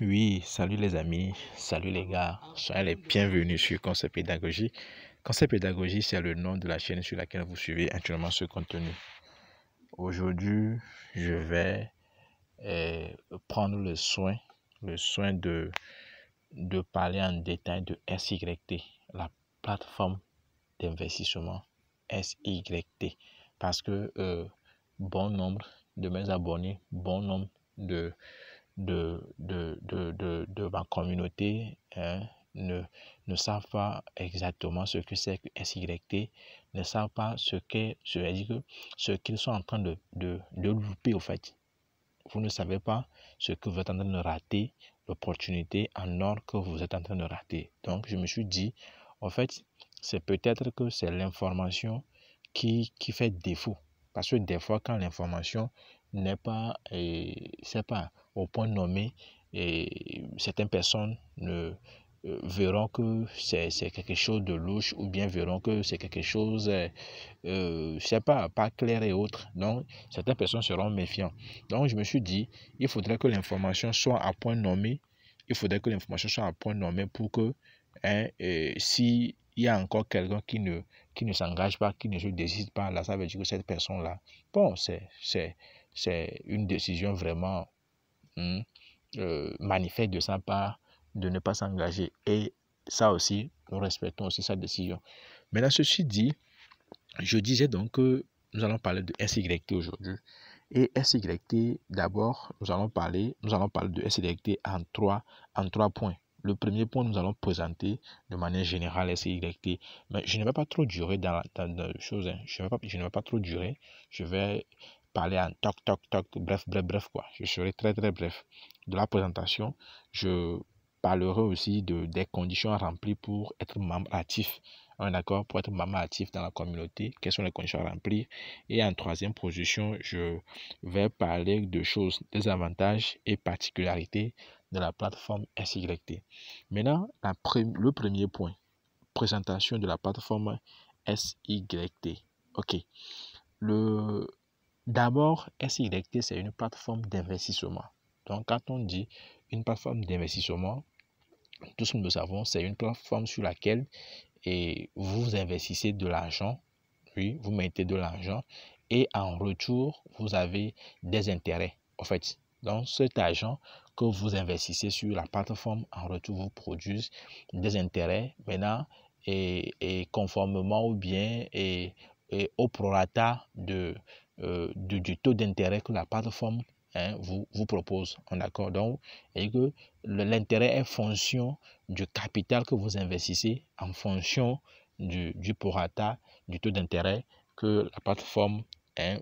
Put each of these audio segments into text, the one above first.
Oui, salut les amis, salut les gars, soyez les bienvenus sur Concept Pédagogie. Concept Pédagogie, c'est le nom de la chaîne sur laquelle vous suivez actuellement ce contenu. Aujourd'hui, je vais prendre le soin de parler en détail de SYT, la plateforme d'investissement SYT, parce que bon nombre de mes abonnés, bon nombre de ma communauté ne savent pas exactement ce que c'est que SYT, ne savent pas ce qu'ils sont en train de louper au fait. Vous ne savez pas ce que vous êtes en train de rater, l'opportunité en or que vous êtes en train de rater. Donc, je me suis dit, en fait, c'est peut-être que c'est l'information qui fait défaut. Parce que des fois, quand l'information n'est pas, c'est pas au point nommé, certaines personnes verront que c'est quelque chose de louche ou bien verront que c'est quelque chose, je sais pas clair et autres. Donc, certaines personnes seront méfiantes. Donc, je me suis dit, il faudrait que l'information soit à point nommé. Il faudrait que l'information soit à point nommé pour que, si il y a encore quelqu'un qui ne s'engage pas, qui ne se décide pas, là, ça veut dire que cette personne-là, bon, c'est une décision vraiment manifeste de sa part de ne pas s'engager. Et ça aussi, nous respectons aussi sa décision. Maintenant, ceci dit, je disais donc que nous allons parler de SYT aujourd'hui. Et SYT, d'abord, nous allons parler de SYT en trois points. Le premier point, nous allons présenter de manière générale SYT. Mais je ne vais pas trop durer dans la chose. Hein. Je ne vais pas trop durer. Je vais parler en toc, bref, quoi. Je serai très bref. De la présentation, je parlerai aussi des conditions à remplir pour être membre actif. D'accord, pour être membre actif dans la communauté, quelles sont les conditions à remplir. Et en troisième position, je vais parler de choses, des avantages et particularités de la plateforme SYT. Maintenant, le premier point, présentation de la plateforme SYT. Ok. D'abord, SYT, c'est une plateforme d'investissement. Donc, quand on dit une plateforme d'investissement, tous nous le savons, c'est une plateforme sur laquelle vous investissez de l'argent, oui, vous mettez de l'argent et en retour, vous avez des intérêts, en fait. Donc, cet argent que vous investissez sur la plateforme, en retour, vous produisent des intérêts. Maintenant, et conformément ou bien au prorata du taux d'intérêt que la plateforme vous propose. D'accord? Donc, et que l'intérêt est fonction du capital que vous investissez en fonction du prorata du taux d'intérêt que la plateforme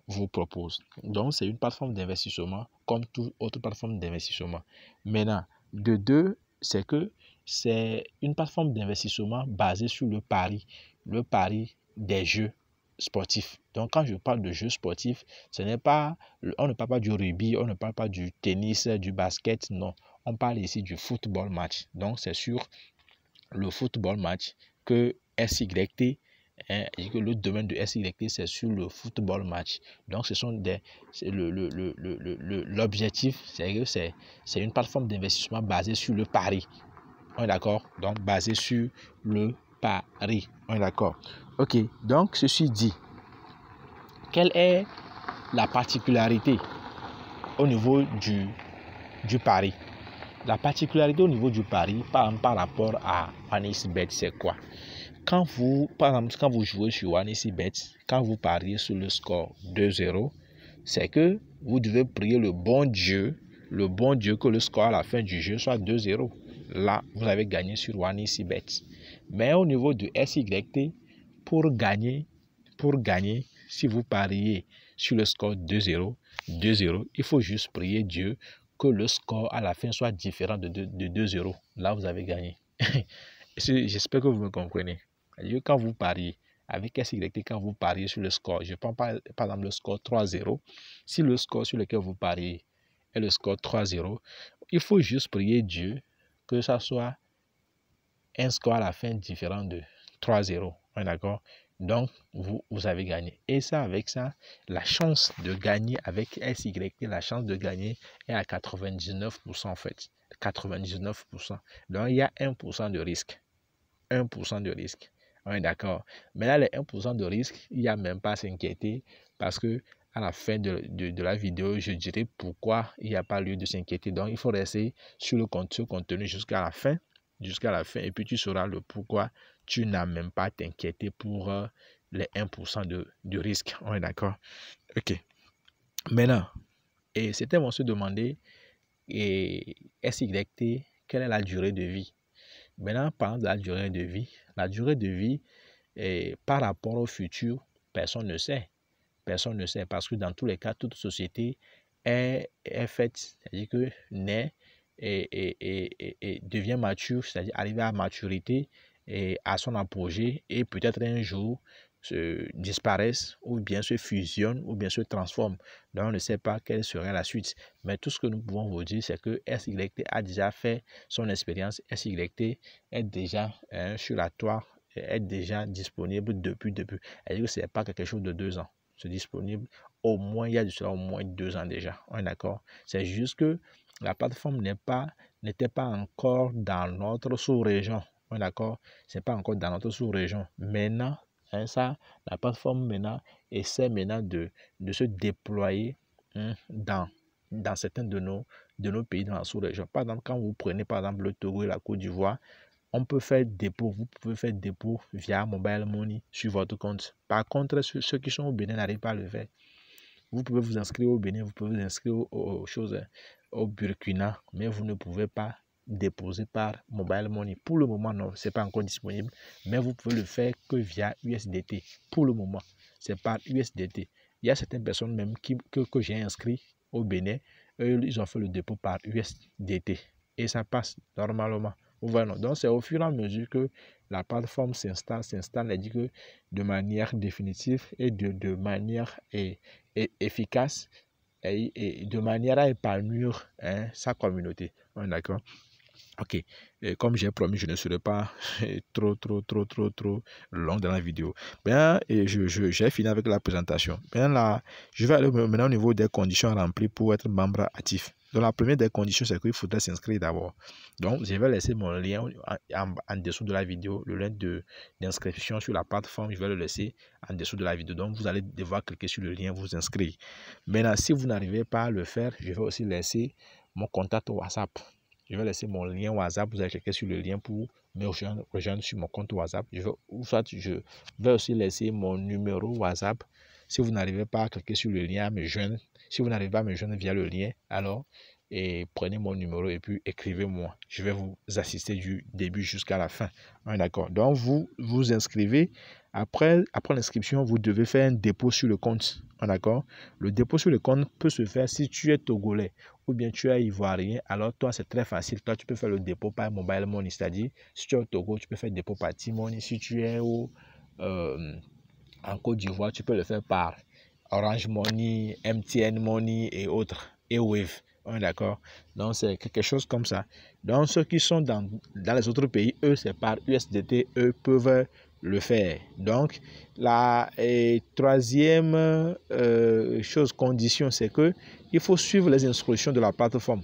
vous propose. Donc, c'est une plateforme d'investissement comme toute autre plateforme d'investissement. Maintenant, de deux, c'est que c'est une plateforme d'investissement basée sur le pari des jeux sportifs. Donc, quand je parle de jeux sportifs, on ne parle pas du rugby, on ne parle pas du tennis, du basket, non. On parle ici du football match. Donc, c'est sur le football match que SYT, que le domaine de SYT, c'est sur le football match. Donc, ce sont l'objectif, c'est que c'est une plateforme d'investissement basée sur le pari. On est d'accord? Donc, basée sur le pari. On est d'accord? Ok. Donc, ceci dit, quelle est la particularité au niveau du pari? La particularité au niveau du pari par rapport à OneXBet, c'est quoi? Par exemple, quand vous jouez sur OneXBet, quand vous pariez sur le score 2-0, c'est que vous devez prier le bon Dieu que le score à la fin du jeu soit 2-0. Là, vous avez gagné sur OneXBet. Mais au niveau de SYT, pour gagner, si vous pariez sur le score 2-0, il faut juste prier Dieu que le score à la fin soit différent de 2-0. Là, vous avez gagné. J'espère que vous me comprenez. Quand vous pariez, avec SYT, quand vous pariez sur le score, je prends par exemple le score 3-0. Si le score sur lequel vous pariez est le score 3-0, il faut juste prier Dieu que ça soit un score à la fin différent de 3-0. D'accord? Donc, vous avez gagné. Et ça, avec ça, la chance de gagner avec SYT, la chance de gagner est à 99% en fait. 99%. Donc, il y a 1% de risque. 1% de risque. On est d'accord. Mais là, les 1% de risque, il n'y a même pas à s'inquiéter parce que à la fin de la vidéo, je dirai pourquoi il n'y a pas lieu de s'inquiéter. Donc, il faut rester sur le contenu jusqu'à la fin. Jusqu'à la fin. Et puis, tu sauras le pourquoi tu n'as même pas à t'inquiéter pour les 1% de risque. On est d'accord. OK. Maintenant, et c'était mon se demander, et SYT, quelle est la durée de vie? Maintenant, parlant de la durée de vie, par rapport au futur, personne ne sait. Personne ne sait parce que dans tous les cas, toute société est faite, c'est-à-dire que naît et devient mature, c'est-à-dire arrive à maturité et à son apogée et peut-être un jour disparaissent ou bien se fusionnent ou bien se transforment. Donc on ne sait pas quelle serait la suite. Mais tout ce que nous pouvons vous dire, c'est que SYT a déjà fait son expérience. SYT est déjà sur la toile, est déjà disponible depuis. C'est-à-dire que ce n'est pas quelque chose de 2 ans. C'est disponible au moins, il y a de cela au moins 2 ans déjà. On est d'accord? C'est juste que la plateforme n'était pas encore dans notre sous-région. On est d'accord? C'est pas encore dans notre sous-région. Maintenant, ça, la plateforme maintenant essaie maintenant de se déployer dans certains de nos pays dans la sous-région. Par exemple, quand vous prenez par exemple le Togo et la Côte d'Ivoire, on peut faire dépôt, vous pouvez faire dépôt via Mobile Money sur votre compte. Par contre, ceux qui sont au Bénin n'arrivent pas à le faire. Vous pouvez vous inscrire au Bénin, vous pouvez vous inscrire aux choses, au Burkina, mais vous ne pouvez pas déposer par Mobile Money. Pour le moment, non, ce n'est pas encore disponible, mais vous pouvez le faire que via USDT. Pour le moment, c'est par USDT. Il y a certaines personnes même que j'ai inscrit au Bénin, eux, ils ont fait le dépôt par USDT et ça passe normalement. Voilà. Donc, c'est au fur et à mesure que la plateforme s'installe, dit que de manière définitive et de manière efficace et de manière à épanouir sa communauté. D'accord? Ok, et comme j'ai promis, je ne serai pas trop long dans la vidéo. Bien, j'ai fini avec la présentation. Bien là, je vais aller maintenant au niveau des conditions remplies pour être membre actif. Donc la première des conditions, c'est qu'il faudrait s'inscrire d'abord. Donc je vais laisser mon lien en dessous de la vidéo, le lien d'inscription sur la plateforme, je vais le laisser en dessous de la vidéo. Donc vous allez devoir cliquer sur le lien, vous inscrire. Maintenant, si vous n'arrivez pas à le faire, je vais aussi laisser mon contact WhatsApp. Je vais laisser mon lien WhatsApp. Vous allez cliquer sur le lien pour me rejoindre sur mon compte WhatsApp. Je vais aussi laisser mon numéro WhatsApp. Si vous n'arrivez pas à cliquer sur le lien, à me joindre, si vous n'arrivez pas à me joindre via le lien, alors prenez mon numéro et puis écrivez-moi. Je vais vous assister du début jusqu'à la fin. D'accord. Donc, vous vous inscrivez. Après l'inscription, vous devez faire un dépôt sur le compte. D'accord. Le dépôt sur le compte peut se faire si tu es togolais ou bien tu es ivoirien. Alors, toi, c'est très facile. Toi, tu peux faire le dépôt par Mobile Money. C'est-à-dire, si tu es au Togo, tu peux faire le dépôt par T-Money. Si tu es en Côte d'Ivoire, tu peux le faire par Orange Money, MTN Money et autres. Et Wave. D'accord. Donc, c'est quelque chose comme ça. Donc, ceux qui sont dans les autres pays, eux, c'est par USDT, eux peuvent le faire. Donc, la troisième condition, c'est que il faut suivre les instructions de la plateforme.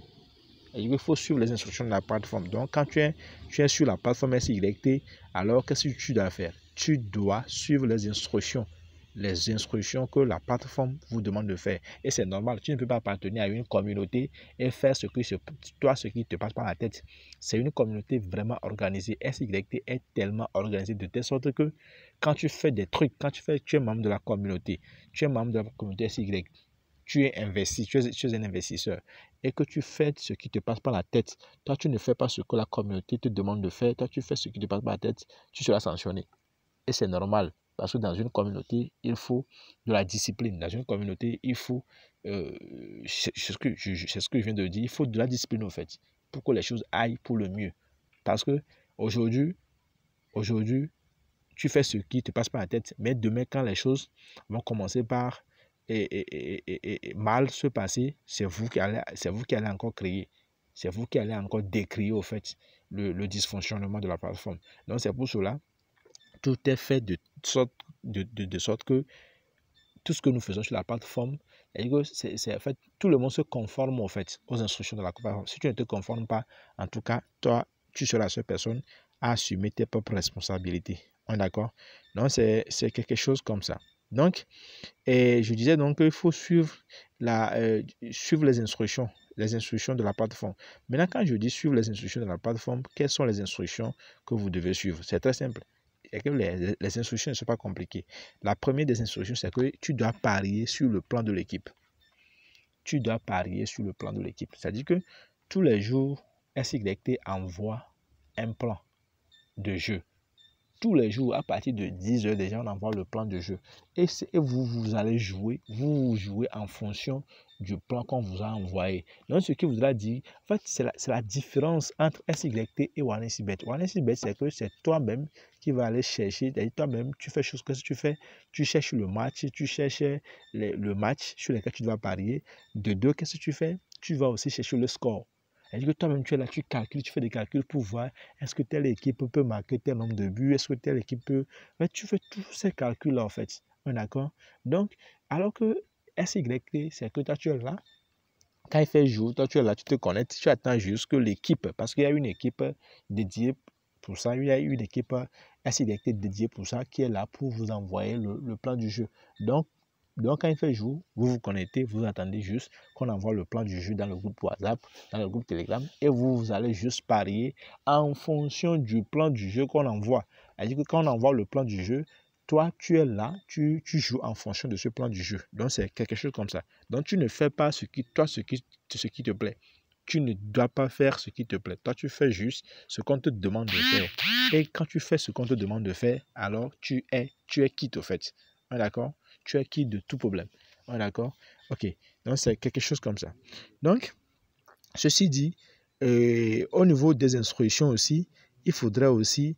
Il faut suivre les instructions de la plateforme. Donc, quand tu es sur la plateforme SYT, alors qu'est-ce que tu dois faire? Tu dois suivre les instructions que la plateforme vous demande de faire. Et c'est normal, tu ne peux pas appartenir à une communauté et faire ce qui te passe par la tête. C'est une communauté vraiment organisée. SYT est tellement organisée de telle sorte que quand tu fais des trucs, tu es membre de la communauté, SYT, tu es investi, tu es un investisseur et que tu fais ce qui te passe par la tête. Toi, tu ne fais pas ce que la communauté te demande de faire. Toi, tu fais ce qui te passe par la tête, tu seras sanctionné. Et c'est normal. Parce que dans une communauté, il faut de la discipline. Dans une communauté, il faut, c'est ce que je viens de dire, il faut de la discipline, en fait, pour que les choses aillent pour le mieux. Parce que aujourd'hui, tu fais ce qui te passe par la tête, mais demain, quand les choses vont commencer par mal se passer, c'est vous qui allez encore créer. C'est vous qui allez encore décrire, au fait, le dysfonctionnement de la plateforme. Donc, c'est pour cela tout est fait de sorte que tout ce que nous faisons sur la plateforme En fait, tout le monde se conforme en fait aux instructions de la plateforme. Si tu ne te conformes pas, en tout cas, toi, tu seras la seule personne à assumer tes propres responsabilités. On est d'accord? Donc, c'est quelque chose comme ça. Donc, et je disais donc qu'il faut suivre, suivre les instructions de la plateforme. Maintenant, quand je dis suivre les instructions de la plateforme, quelles sont les instructions que vous devez suivre? C'est très simple. Et que les instructions ne sont pas compliquées. La première des instructions, c'est que tu dois parier sur le plan de l'équipe. Tu dois parier sur le plan de l'équipe. C'est-à-dire que tous les jours, SYT envoie un plan de jeu. Tous les jours, à partir de 10 heures, déjà, on envoie le plan de jeu. Et vous allez jouer, vous jouez en fonction du plan qu'on vous a envoyé. Donc, ce qui voudra dire, en fait, c'est la différence entre SYT et OneSBet. OneSBet, c'est que c'est toi-même qui va aller chercher, toi-même, tu fais chose que tu fais, tu cherches le match, tu cherches le match sur lequel tu dois parier. De deux, qu'est-ce que tu fais? Tu vas aussi chercher le score. C'est-à-dire que toi-même, tu es là, tu calcules, tu fais des calculs pour voir est-ce que telle équipe peut marquer tel nombre de buts, est-ce que telle équipe peut... Mais tu fais tous ces calculs-là, en fait. D'accord? Donc, alors que SYT, c'est que toi, tu es là. Quand il fait jour, toi, tu es là, tu te connectes, tu attends juste que l'équipe, parce qu'il y a une équipe dédiée pour ça, il y a une équipe SYT dédiée pour ça qui est là pour vous envoyer le plan du jeu. Donc, quand il fait jour, vous vous connectez, vous attendez juste qu'on envoie le plan du jeu dans le groupe WhatsApp, dans le groupe Telegram, et vous allez juste parier en fonction du plan du jeu qu'on envoie. C'est-à-dire que quand on envoie le plan du jeu, toi, tu es là, tu joues en fonction de ce plan du jeu. Donc, c'est quelque chose comme ça. Donc, tu ne fais pas ce qui te plaît. Tu ne dois pas faire ce qui te plaît. Toi, tu fais juste ce qu'on te demande de faire. Et quand tu fais ce qu'on te demande de faire, alors tu es quitte au fait. D'accord? Tu es quitte de tout problème. D'accord? Ok. Donc, c'est quelque chose comme ça. Donc, ceci dit, au niveau des instructions aussi, il faudrait aussi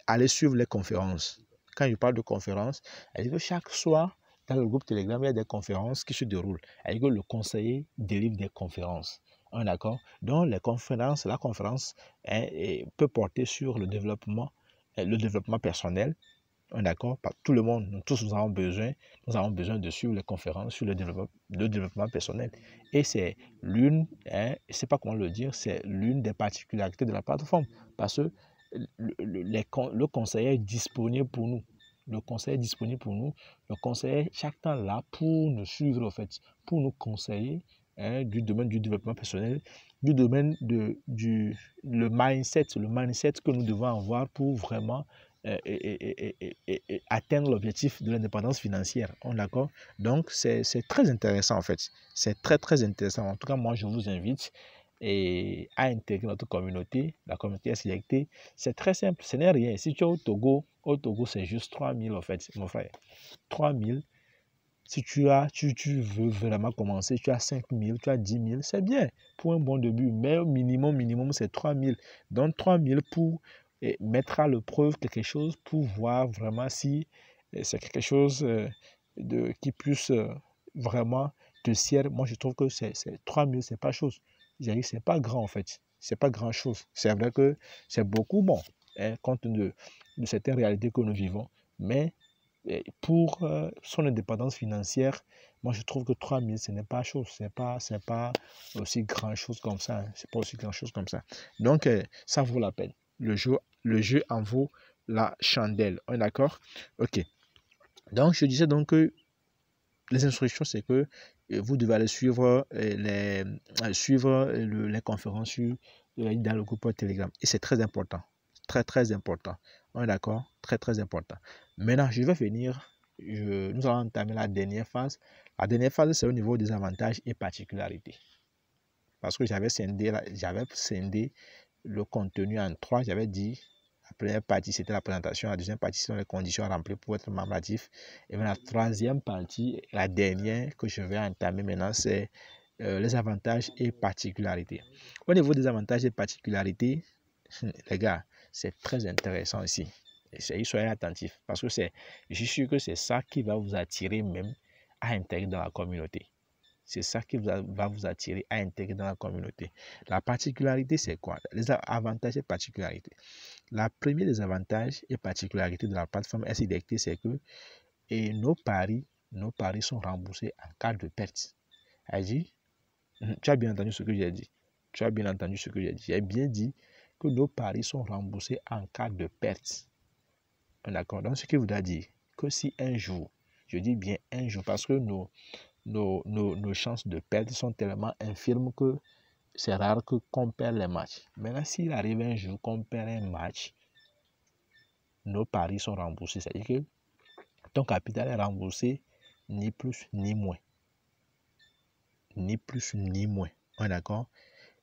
aller suivre les conférences. Quand je parle de conférences, que chaque soir, dans le groupe Telegram, il y a des conférences qui se déroulent. Que le conseiller délivre des conférences. D'accord? Donc, la conférence peut porter sur le développement personnel. D'accord? Tout le monde, nous tous, nous avons besoin de suivre les conférences sur le développement personnel. Et c'est l'une, je ne sais pas comment le dire, c'est l'une des particularités de la plateforme. Parce que le conseiller est disponible pour nous. Le conseiller est disponible pour nous. Le conseiller est chaque temps là pour nous suivre, en fait, pour nous conseiller du domaine du développement personnel, du domaine le mindset que nous devons avoir pour vraiment atteindre l'objectif de l'indépendance financière. On est d'accord? Donc, c'est très intéressant en fait. C'est très, très intéressant. En tout cas, moi, je vous invite à intégrer notre communauté, la communauté SYT. C'est très simple. Ce n'est rien. Si tu es au Togo, c'est juste 3000 en fait, mon frère. 3000. Si tu veux vraiment commencer, tu as 5000, tu as 10 000, c'est bien pour un bon début. Mais au minimum, c'est 3000. Donc, 3000 pour mettre à l'épreuve quelque chose, pour voir vraiment si c'est quelque chose qui puisse vraiment te serrer. Moi, je trouve que 3000, c'est pas chose. C'est pas grand en fait. C'est pas grand chose. C'est vrai que c'est beaucoup bon, compte de certaines réalités que nous vivons. Mais pour son indépendance financière, moi je trouve que 3000 ce n'est pas chose, c'est pas aussi grand chose comme ça, c'est pas aussi grand chose comme ça. Donc ça vaut la peine. Le jeu en vaut la chandelle. On est d'accord? Ok. Donc je disais donc que les instructions, c'est que vous devez aller suivre les conférences dans le groupe Telegram. Et c'est très important. Très, très important. On est d'accord? Très, très important. Maintenant, je vais venir. Nous allons entamer la dernière phase. La dernière phase, c'est au niveau des avantages et particularités. Parce que j'avais scindé le contenu en trois. J'avais dit la première partie, c'était la présentation. La deuxième partie, ce sont les conditions à remplir pour être membre actif. Et la troisième partie, la dernière que je vais entamer maintenant, c'est les avantages et particularités. Au niveau des avantages et particularités, les gars, c'est très intéressant ici. Soyez attentifs parce que je suis sûr que c'est ça qui va vous attirer même à intégrer dans la communauté. C'est ça qui va vous attirer à intégrer dans la communauté. La particularité, c'est quoi? Les avantages et particularités. La première des avantages et particularités de la plateforme SYT, c'est que nos paris nos paris sont remboursés en cas de perte. Elle dit, tu as bien entendu ce que j'ai dit. Tu as bien entendu ce que j'ai dit. J'ai bien dit que nos paris sont remboursés en cas de perte. D'accord. Donc, ce qui voudrait dire que si un jour, je dis bien un jour, parce que nos chances de perte sont tellement infimes que c'est rare qu'on perd les matchs. Maintenant, s'il arrive un jour qu'on perd un match, nos paris sont remboursés. C'est-à-dire que ton capital est remboursé ni plus ni moins. Ni plus ni moins. D'accord?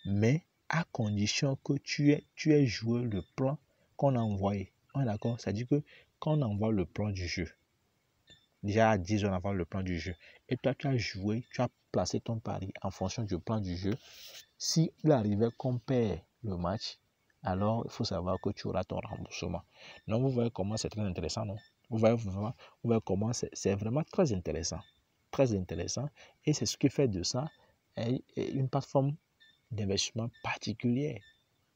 Mais à condition que tu aies joué le plan qu'on a envoyé. D'accord? C'est-à-dire que quand on envoie le plan du jeu, déjà à 10 heures avant le plan du jeu, et toi tu as joué, tu as placé ton pari en fonction du plan du jeu, si il arrivait qu'on perd le match, alors il faut savoir que tu auras ton remboursement. Donc vous voyez comment c'est très intéressant, non? Vous voyez comment c'est vraiment très intéressant. Très intéressant. Et c'est ce qui fait de ça une plateforme d'investissement particulière.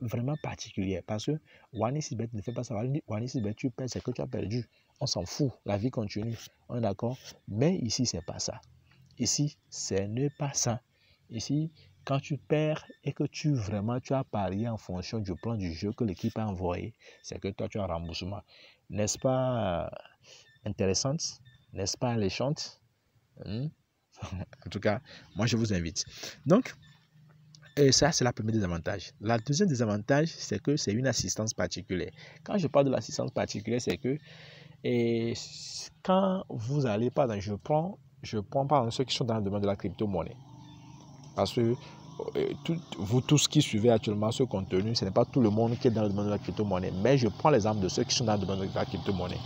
Vraiment particulière. Parce que OneXBet ne fait pas ça. OneXBet, tu perds, c'est que tu as perdu. On s'en fout. La vie continue. On est d'accord? Mais ici, c'est pas ça. Ici, ce n'est pas ça. Ici, quand tu perds et que tu as parié en fonction du plan du jeu que l'équipe a envoyé, c'est que toi, tu as un remboursement. N'est-ce pas intéressante? N'est-ce pas alléchante? En tout cas, moi, je vous invite. Donc, et ça, c'est la première désavantage. La deuxième désavantage, c'est que c'est une assistance particulière. Quand je parle de l'assistance particulière, c'est que quand vous allez, par exemple, je prends par exemple ceux qui sont dans le domaine de la crypto-monnaie. Parce que vous tous qui suivez actuellement ce contenu, ce n'est pas tout le monde qui est dans le domaine de la crypto-monnaie. Mais je prends l'exemple de ceux qui sont dans le domaine de la crypto-monnaie.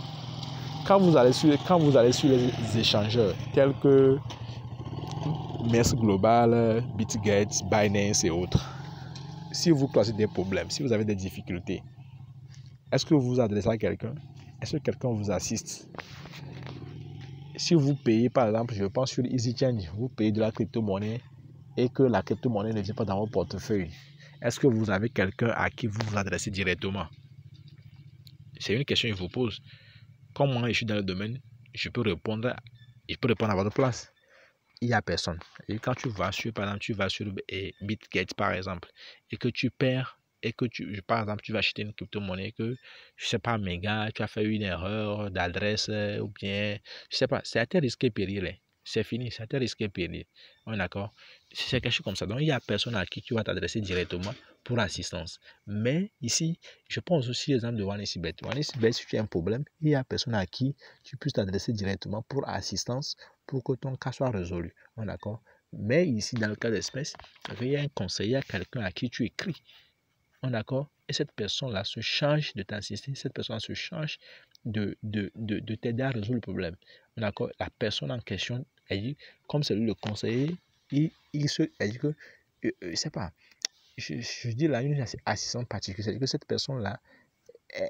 Quand vous allez sur les échangeurs tels que Mers Global, Bitget, Binance et autres, si vous croisez des problèmes, si vous avez des difficultés, est-ce que vous vous adressez à quelqu'un? Est-ce que quelqu'un vous assiste? Si vous payez, par exemple, je pense sur EasyChange, vous payez de la crypto-monnaie et que la crypto-monnaie ne vient pas dans votre portefeuille, est-ce que vous avez quelqu'un à qui vous vous adressez directement? C'est une question que je vous pose. Comme moi, je suis dans le domaine, je peux répondre à votre place. Il n'y a personne. Et quand tu vas sur, par exemple, Bitget, par exemple, et que tu perds, et que par exemple, tu vas acheter une crypto-monnaie que, je sais pas, méga, tu as fait une erreur d'adresse, ou bien, je sais pas, c'est à tes risques et périls. C'est fini, c'est à tes risques et périls. On est d'accord? C'est quelque chose comme ça. Donc, il n'y a personne à qui tu vas t'adresser directement pour assistance. Mais ici, je pense aussi l'exemple de OneXBet. OneXBet, si tu as un problème, il n'y a personne à qui tu puisses t'adresser directement pour assistance pour que ton cas soit résolu. D'accord? Mais ici, dans le cas d'espèce, il y a un conseiller, quelqu'un à qui tu écris. D'accord? Et cette personne-là se charge de t'assister, cette personne se charge de t'aider à résoudre le problème. D'accord? La personne en question, elle dit, comme c'est lui le conseiller, elle dit que, je sais pas, je dis là, une assistance particulière, c'est-à-dire que cette personne-là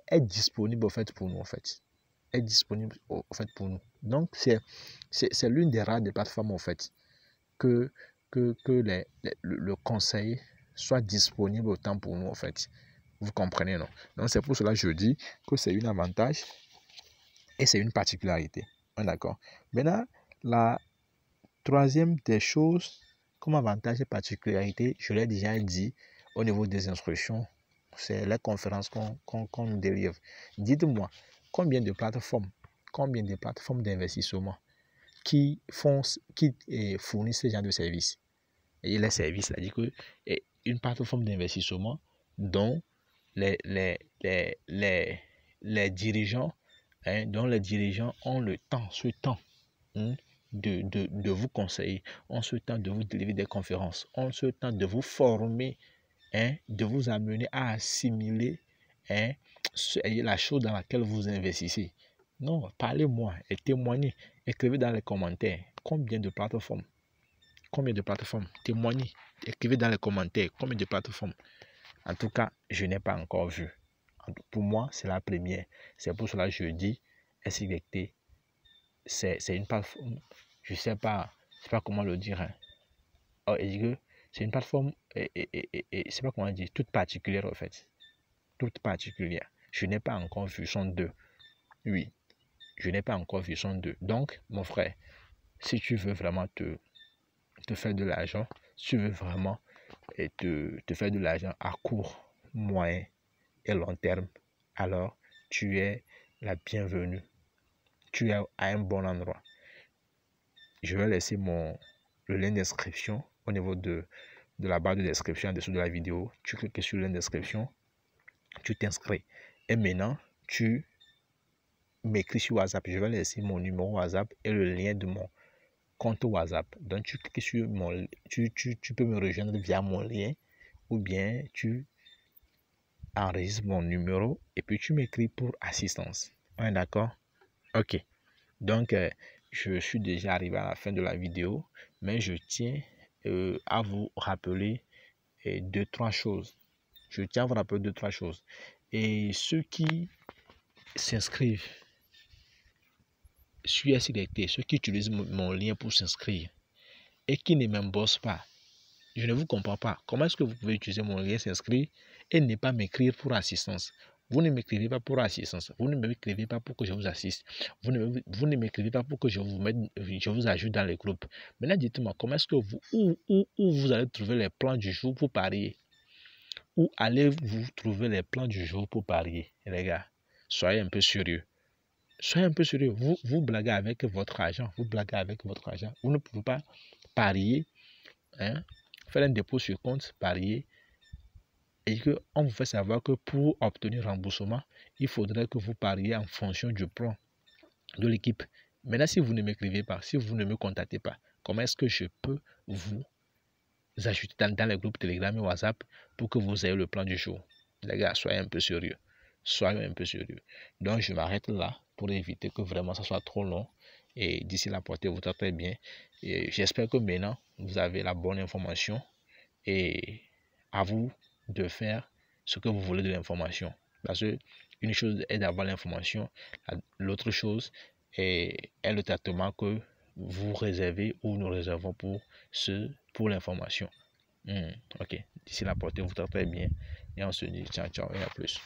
est disponible, au fait, pour nous, en fait. Est disponible, au fait, pour nous. Donc, c'est l'une des rares des plateformes, en fait, que le conseil soit disponible autant pour nous, en fait. Vous comprenez, non? Donc, c'est pour cela que je dis que c'est un avantage et c'est une particularité. D'accord? Maintenant, la troisième des choses, comme avantage et particularité, je l'ai déjà dit au niveau des instructions, c'est les conférences qu'on nous délivre. Dites-moi, combien de plateformes d'investissement qui fournissent ce genre de services? Et les services, c'est-à-dire que une plateforme d'investissement dont les dirigeants, dont les dirigeants ont ce temps de vous conseiller, ont ce temps de vous délivrer des conférences, ont ce temps de vous former, de vous amener à assimiler la chose dans laquelle vous investissez. Non, parlez-moi et témoignez. Écrivez dans les commentaires combien de plateformes. Témoignez. Écrivez dans les commentaires combien de plateformes. En tout cas, je n'ai pas encore vu. Pour moi, c'est la première. C'est pour cela que je dis SYT. C'est une plateforme, je ne sais pas comment le dire. C'est une plateforme, je ne sais pas comment dire, toute particulière en fait. Toute particulière. Je n'ai pas encore vu son 2. Oui, je n'ai pas encore vu son 2. Donc, mon frère, si tu veux vraiment te faire de l'argent, si tu veux vraiment te faire de l'argent à court, moyen et long terme, alors tu es la bienvenue. Tu es à un bon endroit. Je vais laisser le lien d'inscription au niveau de la barre de description en dessous de la vidéo. Tu cliques sur le lien d'inscription, tu t'inscris. Et maintenant, tu m'écris sur WhatsApp. Je vais laisser mon numéro WhatsApp et le lien de mon compte WhatsApp. Donc, tu cliques sur tu peux me rejoindre via mon lien ou bien tu enregistres mon numéro et puis tu m'écris pour assistance. On est d'accord? Ok. Donc, je suis déjà arrivé à la fin de la vidéo, mais je tiens à vous rappeler deux, trois choses. Je tiens à vous rappeler deux, trois choses. Et ceux qui s'inscrivent sur SIDT, ceux qui utilisent mon lien pour s'inscrire et qui ne m'embossent pas, je ne vous comprends pas. Comment est-ce que vous pouvez utiliser mon lien s'inscrire et ne pas m'écrire pour assistance? Vous ne m'écrivez pas pour assistance. Vous ne m'écrivez pas pour que je vous assiste. Vous ne m'écrivez pas pour que je vous ajoute dans les groupes. Maintenant, dites-moi, comment est-ce que où vous allez trouver les plans du jour pour parier? Où allez-vous trouver les plans du jour pour parier? Les gars, soyez un peu sérieux. Soyez un peu sérieux. Vous blaguez avec votre argent. Vous blaguez avec votre argent. Vous ne pouvez pas parier, hein, faire un dépôt sur compte, parier, et qu'on vous fait savoir que pour obtenir remboursement, il faudrait que vous pariez en fonction du plan de l'équipe. Maintenant, si vous ne m'écrivez pas, si vous ne me contactez pas, comment est-ce que je peux vous ajouter dans les groupes Telegram et WhatsApp pour que vous ayez le plan du jour? Les gars, soyez un peu sérieux. Soyez un peu sérieux. Donc, je m'arrête là pour éviter que vraiment ça soit trop long. Et d'ici là, portez-vous très bien. Et j'espère que maintenant, vous avez la bonne information. Et à vous de faire ce que vous voulez de l'information. Parce que une chose est d'avoir l'information, l'autre chose est le traitement que vous réservez ou nous réservons pour l'information. Ok, d'ici là, portez-vous très bien et on se dit ciao ciao et à plus.